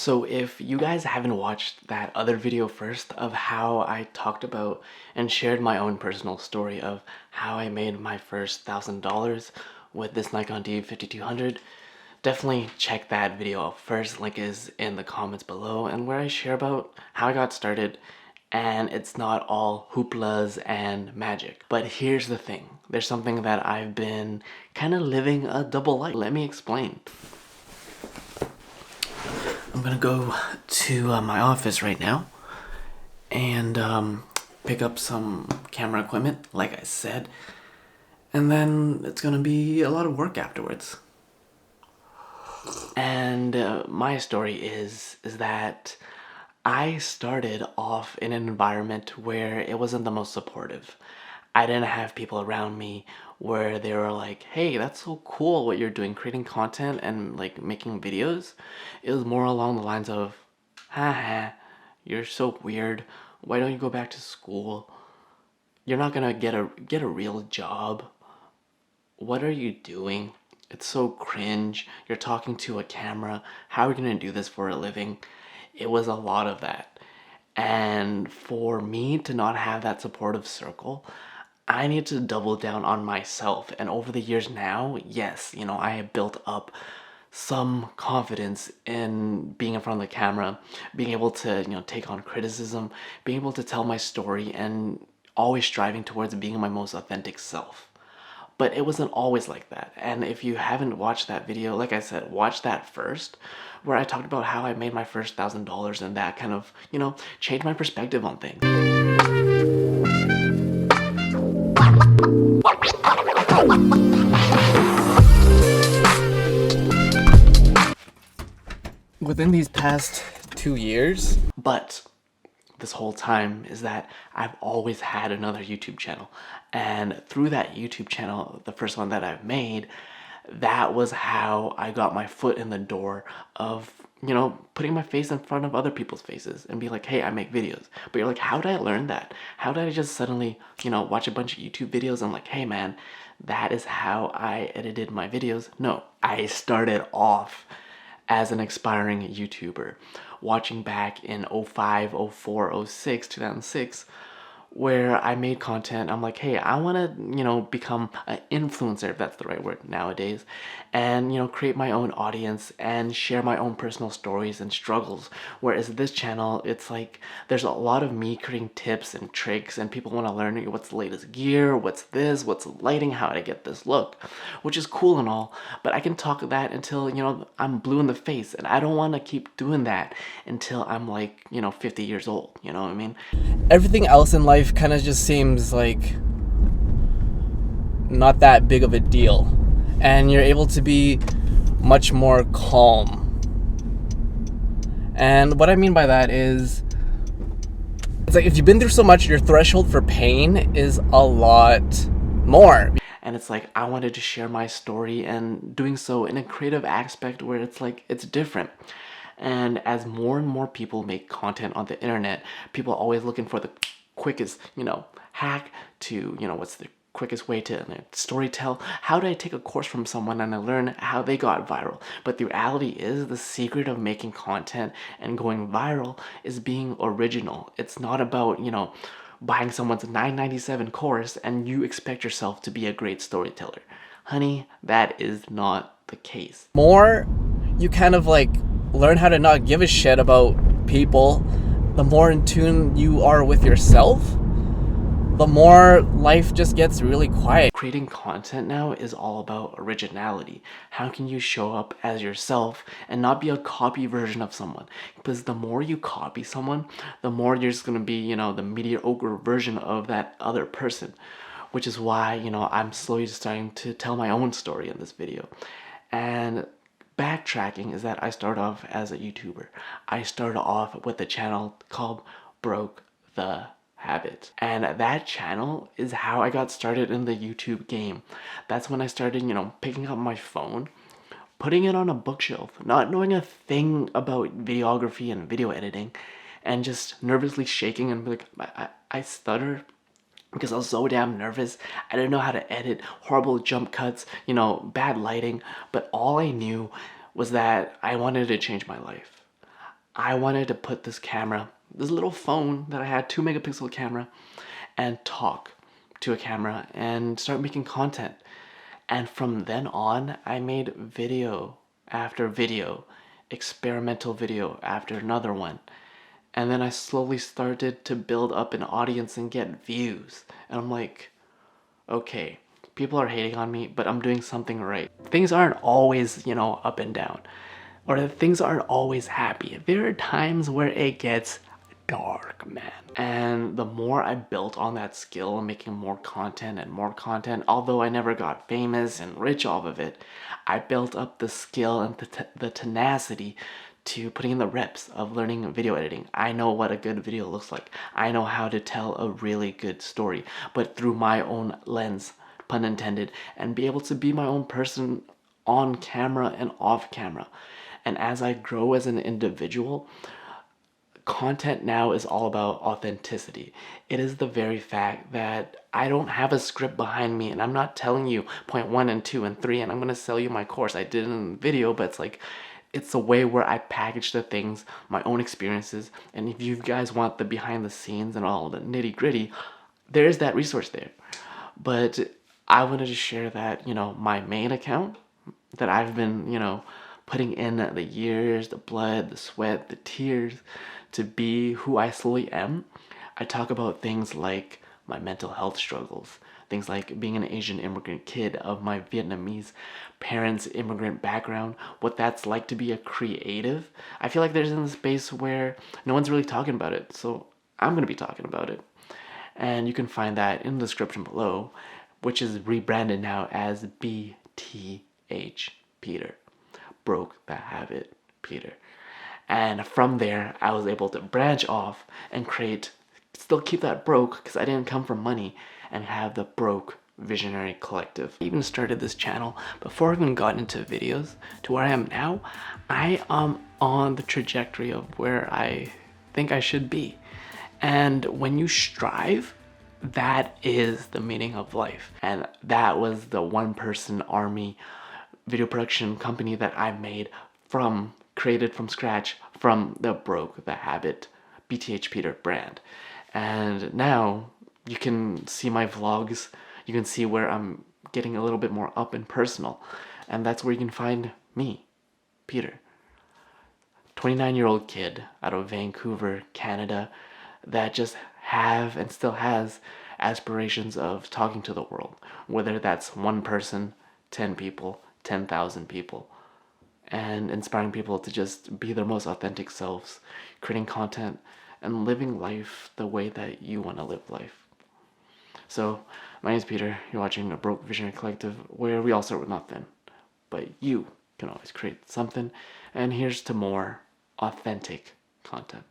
So if you guys haven't watched that other video first of how I talked about and shared my own personal story of how I made my first $1,000 with this Nikon D5200, definitely check that video out first. Link is in the comments below, and where I share about how I got started. And it's not all hooplas and magic. But here's the thing. There's something that I've been kind of living a double life. Let me explain. I'm gonna go to my office right now and pick up some camera equipment, like I said, and then it's gonna be a lot of work afterwards. And my story is that I started off in an environment where it wasn't the most supportive. I didn't have people around me where they were like, hey, that's so cool what you're doing, creating content and like making videos. It was more along the lines of, haha, you're so weird. Why don't you go back to school? You're not gonna get a real job. What are you doing? It's so cringe. You're talking to a camera. How are you gonna do this for a living? It was a lot of that. And for me to not have that supportive circle, I need to double down on myself. And over the years now, yes, I have built up some confidence in being in front of the camera, being able to, take on criticism, being able to tell my story, and always striving towards being my most authentic self. But it wasn't always like that. And if you haven't watched that video, like I said, watch that first, where I talked about how I made my first $1,000 and that kind of, changed my perspective on things. Within these past 2 years, but this whole time is that I've always had another YouTube channel. And through that YouTube channel, the first one that I've made, that was how I got my foot in the door of, putting my face in front of other people's faces and be like, hey, I make videos. But you're like, how did I learn that? How did I just suddenly, watch a bunch of YouTube videos and like, hey man, that is how I edited my videos? No, I started off as an aspiring YouTuber, watching back in 05, 04, 06, 2006, where I made content. I'm like, hey, I want to, become an influencer, if that's the right word nowadays, and, create my own audience and share my own personal stories and struggles. Whereas this channel, it's like, there's a lot of me creating tips and tricks, and people want to learn what's the latest gear, what's this, what's lighting, how to get this look, which is cool and all, but I can talk that until, I'm blue in the face, and I don't want to keep doing that until I'm like, 50 years old, you know what I mean? Everything else in life kind of just seems like not that big of a deal, and you're able to be much more calm. And what I mean by that is, it's like if you've been through so much, your threshold for pain is a lot more. And it's like I wanted to share my story, and doing so in a creative aspect where it's like it's different. And as more and more people make content on the internet, people are always looking for the quickest, hack to, what's the quickest way to story tell. How do I take a course from someone and I learn how they got viral? But the reality is, the secret of making content and going viral is being original. It's not about, buying someone's $9.97 course and you expect yourself to be a great storyteller. Honey, that is not the case. More you kind of like learn how to not give a shit about people, the more in tune you are with yourself, the more life just gets really quiet. Creating content now is all about originality. How can you show up as yourself and not be a copy version of someone? Because the more you copy someone, the more you're just gonna be, the mediocre version of that other person. Which is why, I'm slowly starting to tell my own story in this video. And backtracking is that I started off as a YouTuber. I started off with a channel called Broke the Habit. And that channel is how I got started in the YouTube game. That's when I started, picking up my phone, putting it on a bookshelf, not knowing a thing about videography and video editing, and just nervously shaking and be like, I stuttered because I was so damn nervous. I didn't know how to edit, horrible jump cuts, bad lighting, but all I knew was that I wanted to change my life. I wanted to put this camera, this little phone that I had, 2 megapixel camera, and talk to a camera and start making content. And from then on, I made video after video, experimental video after another one. And then I slowly started to build up an audience and get views. And I'm like, okay, people are hating on me, but I'm doing something right. Things aren't always, up and down, or things aren't always happy. There are times where it gets dark, man. And the more I built on that skill, making more content and more content, although I never got famous and rich off of it, I built up the skill and the tenacity to putting in the reps of learning video editing. I know what a good video looks like. I know how to tell a really good story, but through my own lens, pun intended, and be able to be my own person on camera and off camera. And as I grow as an individual, content now is all about authenticity. It is the very fact that I don't have a script behind me and I'm not telling you point 1 and 2 and 3 and I'm going to sell you my course. I did it in the video, but it's like, it's a way where I package the things, my own experiences, and if you guys want the behind the scenes and all the nitty gritty, there's that resource there. But I wanted to share that, my main account that I've been, putting in the years, the blood, the sweat, the tears to be who I slowly am. I talk about things like my mental health struggles, things like being an Asian immigrant kid of my Vietnamese parents' immigrant background, what that's like to be a creative. I feel like there's in a space where no one's really talking about it, so I'm gonna be talking about it. And you can find that in the description below, which is rebranded now as BTH Peter. Broke the Habit Peter. And from there, I was able to branch off and create, still keep that broke because I didn't come from money, and have the Broke Visionary Collective. I even started this channel before I even got into videos to where I am now. I am on the trajectory of where I think I should be. And when you strive, that is the meaning of life. And that was the one person army video production company that I made created from scratch from the Broke the Habit BTH Peter brand. And now you can see my vlogs, you can see where I'm getting a little bit more up and personal. And that's where you can find me, Peter. 29-year-old kid out of Vancouver, Canada, that just have and still has aspirations of talking to the world, whether that's one person, 10 people, 10,000 people, and inspiring people to just be their most authentic selves, creating content and living life the way that you want to live life. So, my name is Peter. You're watching a Broke Visionary Collective, where we all start with nothing, but you can always create something. And here's to more authentic content.